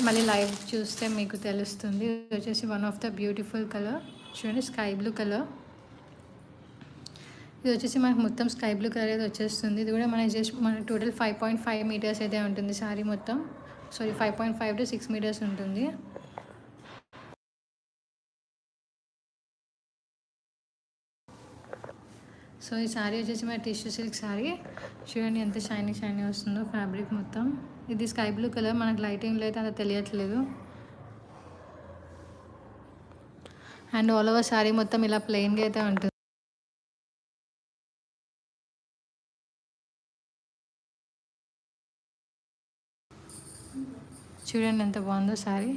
మళ్ళీ లైవ్ చూస్తే మీకు తెలుస్తుంది. ఇది వచ్చేసి one of the beautiful colour. చూడండి స్కై బ్లూ కలర్. ఇది వచ్చేసి మనకు మొత్తం స్కై బ్లూ కలర్ అయితే వచ్చేస్తుంది. ఇది కూడా మన టోటల్ 5.5 మీటర్స్ అయితే ఉంటుంది శారీ మొత్తం. సారీ 5.5 to 6 మీటర్స్ ఉంటుంది. సో ఈ శారీ వచ్చేసి మన టిష్యూ సిల్క్ శారీ. చూడండి ఎంత షైనీ వస్తుందో ఫ్యాబ్రిక్ మొత్తం. ఇది స్కై బ్లూ కలర్, మనకు లైటింగ్లో అయితే అంత తెలియట్లేదు. అండ్ ఆల్ ఓవర్ శారీ మొత్తం ఇలా ప్లెయిన్గా అయితే ఉంటుంది. చూడండి ఎంత బాగుందో శారీ.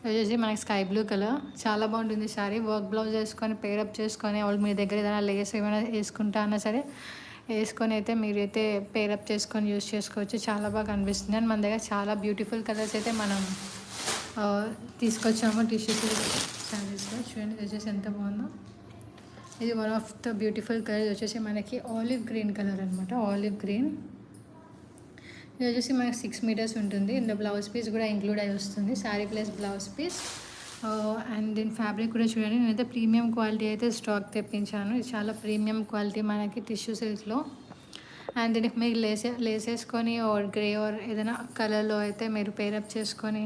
వచ్చేసి మనకి స్కై బ్లూ కలర్, చాలా బాగుంటుంది శారీ. వర్క్ బ్లౌజ్ వేసుకొని పేరప్ చేసుకొని, వాళ్ళు మీ దగ్గర ఏదైనా లేస్ ఏమైనా వేసుకుంటా అన్నా సరే వేసుకొని అయితే మీరైతే పేరప్ చేసుకొని యూస్ చేసుకోవచ్చు. చాలా బాగా అనిపిస్తుంది. అండ్ మన దగ్గర చాలా బ్యూటిఫుల్ కలర్స్ అయితే మనం తీసుకొచ్చాము టిష్యూ శారీస్లో. చూడండి ఇది వచ్చేసి ఎంత బాగుందో. ఇది one of the beautiful colour. ఇది వచ్చేసి మనకి ఆలివ్ గ్రీన్ కలర్ అనమాట. Olive green. ఇది వచ్చేసి మనకి 6 మీటర్స్ ఉంటుంది. ఇందులో బ్లౌజ్ పీస్ కూడా ఇంక్లూడ్ అయి వస్తుంది. Saree plus blouse piece. And దీని ఫ్యాబ్రిక్ కూడా చూడండి. నేనైతే ప్రీమియం క్వాలిటీ అయితే స్టాక్ తెప్పించాను. ఇది చాలా ప్రీమియం క్వాలిటీ మనకి టిష్యూ సిల్క్లో. అండ్ దీనికి మీరు లేసేసుకొని గ్రే ఏదైనా కలర్లో అయితే మీరు పేరప్ చేసుకొని,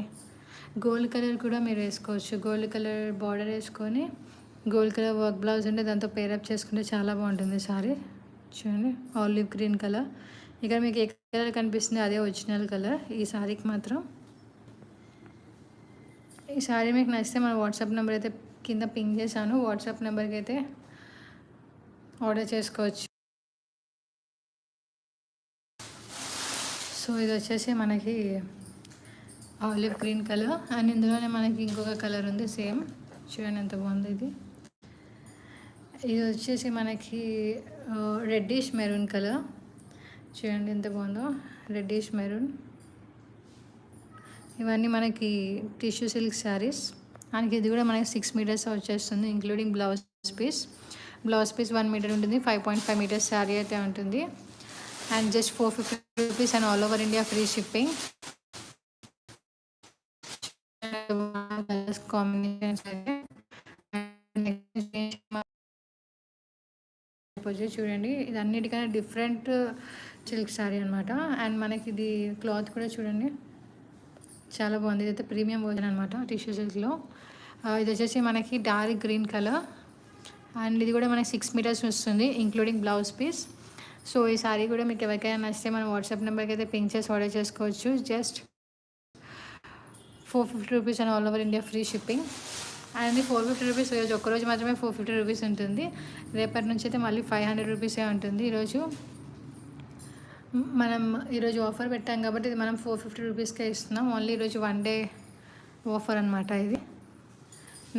గోల్డ్ కలర్ కూడా మీరు వేసుకోవచ్చు. గోల్డ్ కలర్ బార్డర్ వేసుకొని గోల్డ్ కలర్ వర్క్ బ్లౌజ్ ఉంటే దాంతో పేరప్ చేసుకుంటే చాలా బాగుంటుంది శారీ. చూడండి ఆలివ్ గ్రీన్ కలర్. ఇక్కడ మీకు ఏ కలర్ కనిపిస్తుంది అదే ఒరిజినల్ కలర్ ఈ శారీకి మాత్రం. ఈ శారీ మీకు నచ్చితే మన వాట్సాప్ నెంబర్ అయితే కింద పింక్ చేశాను. వాట్సాప్ నెంబర్కి అయితే ఆర్డర్ చేసుకోవచ్చు. సో ఇది వచ్చేసి మనకి ఆలివ్ గ్రీన్ కలర్. అండ్ ఇందులోనే మనకి ఇంకొక కలర్ ఉంది సేమ్. చూడండి ఎంత బాగుంది ఇది. ఇది వచ్చేసి మనకి రెడ్డిష్ మెరూన్ కలర్. చూడండి ఎంత బాగుందో, రెడ్డిష్ మెరూన్. ఇవన్నీ మనకి టిష్యూ సిల్క్ శారీస్. మనకి ఇది కూడా మనకి 6 మీటర్స్ వచ్చేస్తుంది including blouse piece. Blouse piece 1 meter ఉంటుంది. 5.5 మీటర్స్ శారీ అయితే ఉంటుంది. And just 450 rupees and all over India free shipping. Combinations అయితే చూడండి, ఇది అన్నిటికన్నా డిఫరెంట్ సిల్క్ శారీ అనమాట. అండ్ మనకి ఇది క్లాత్ కూడా చూడండి చాలా బాగుంది. ఇదైతే ప్రీమియం వర్జన్ అనమాట టిష్యూ సిల్క్లో. ఇది వచ్చేసి మనకి డార్క్ గ్రీన్ కలర్. అండ్ ఇది కూడా మనకి 6 మీటర్స్ వస్తుంది ఇంక్లూడింగ్ బ్లౌజ్ పీస్. సో ఈ శారీ కూడా మీకు ఎవరికైనా నచ్చితే మన వాట్సాప్ నెంబర్కి అయితే పింక్ చేసి ఆర్డర్ చేసుకోవచ్చు. Just 450 rupees and all over India free shipping. And 450 rupees ఈరోజు ఒక్కరోజు మాత్రమే 450 రూపీస్ ఉంటుంది. రేపటి నుంచి అయితే మళ్ళీ 500 రూపీసే ఉంటుంది. ఈరోజు ఆఫర్ పెట్టాం కాబట్టి ఇది మనం 450 రూపీస్కే ఇస్తున్నాం. ఓన్లీ ఈరోజు 1 డే ఆఫర్ అనమాట ఇది.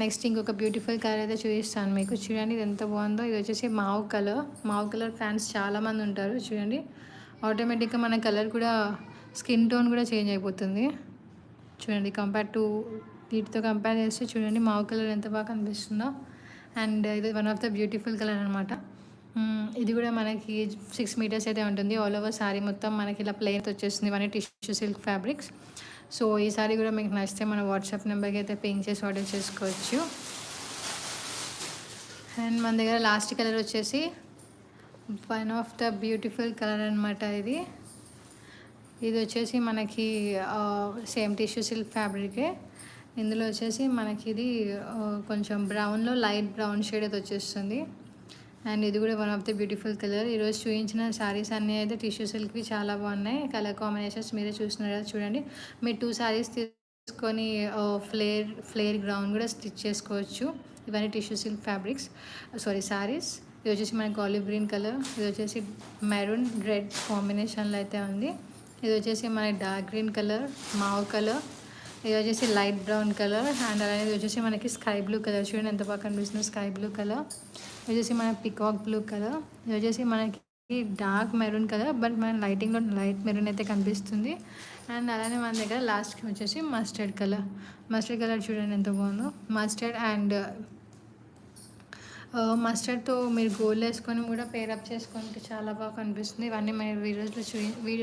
నెక్స్ట్ ఇంకొక బ్యూటిఫుల్ కలర్ అయితే చూపిస్తాను మీకు. చూడండి ఇది ఎంత బాగుందో. ఇది వచ్చేసి మావ్ కలర్ ఫ్యాన్స్ చాలామంది ఉంటారు. చూడండి ఆటోమేటిక్గా మన కలర్ కూడా స్కిన్ టోన్ కూడా చేంజ్ అయిపోతుంది. చూడండి వీటితో కంపేర్ చేస్తే చూడండి మావ్ కలర్ ఎంత బాగా కనిపిస్తుందో. అండ్ ఇది one of the beautiful colour అనమాట. ఇది కూడా మనకి 6 మీటర్స్ అయితే ఉంటుంది. ఆల్ ఓవర్ శారీ మొత్తం మనకి ఇలా ప్లెయిన్ వచ్చేస్తుంది. ఇవన్నీ టిష్యూ సిల్క్ ఫ్యాబ్రిక్స్. సో ఈ శారీ కూడా మీకు నచ్చితే మన వాట్సాప్ నెంబర్కి అయితే పింక్ చేసి ఆర్డర్ చేసుకోవచ్చు. అండ్ మన దగ్గర లాస్ట్ కలర్ వచ్చేసి one of the beautiful colour అనమాట. ఇది వచ్చేసి మనకి సేమ్ టిష్యూ సిల్క్ ఫ్యాబ్రికే. ఇందులో వచ్చేసి మనకి ఇది కొంచెం బ్రౌన్లో లైట్ బ్రౌన్ షేడ్ అయితే వచ్చేస్తుంది. అండ్ ఇది కూడా one of the beautiful colour. ఈరోజు చూపించిన శారీస్ అన్నీ అయితే టిష్యూ సిల్క్వి చాలా బాగున్నాయి. కలర్ కాంబినేషన్స్ మీరే చూస్తున్నారు కదా. చూడండి మీరు 2 శారీస్ తీసుకొని ఫ్లేర్ గ్రౌండ్ కూడా స్టిచ్ చేసుకోవచ్చు. ఇవన్నీ టిష్యూ సిల్క్ ఫ్యాబ్రిక్స్ శారీస్. ఇది వచ్చేసి మనకి ఆలివ్ గ్రీన్ కలర్. ఇది వచ్చేసి మెరూన్ రెడ్ కాంబినేషన్లో అయితే ఉంది. ఇది వచ్చేసి మనకి డార్క్ గ్రీన్ కలర్, మావ్ కలర్. ఇది వచ్చేసి లైట్ బ్రౌన్ కలర్. అండ్ అలానే ఇది వచ్చేసి మనకి స్కై బ్లూ కలర్. చూడండి ఎంత బాగా కనిపిస్తుంది స్కై బ్లూ కలర్. ఇది వచ్చేసి మనకి పికాక్ బ్లూ కలర్. ఇది వచ్చేసి మనకి డార్క్ మెరూన్ కలర్, బట్ మన లైటింగ్లో లైట్ మెరూన్ అయితే కనిపిస్తుంది. అండ్ అలానే మన దగ్గర లాస్ట్కి వచ్చేసి మస్టర్డ్ కలర్ చూడండి ఎంత బాగుందో. మస్టర్డ్తో మీరు గోల్డ్ వేసుకొని కూడా పేరప్ చేసుకుంటే చాలా బాగా కనిపిస్తుంది. ఇవన్నీ మన వీడియోస్లో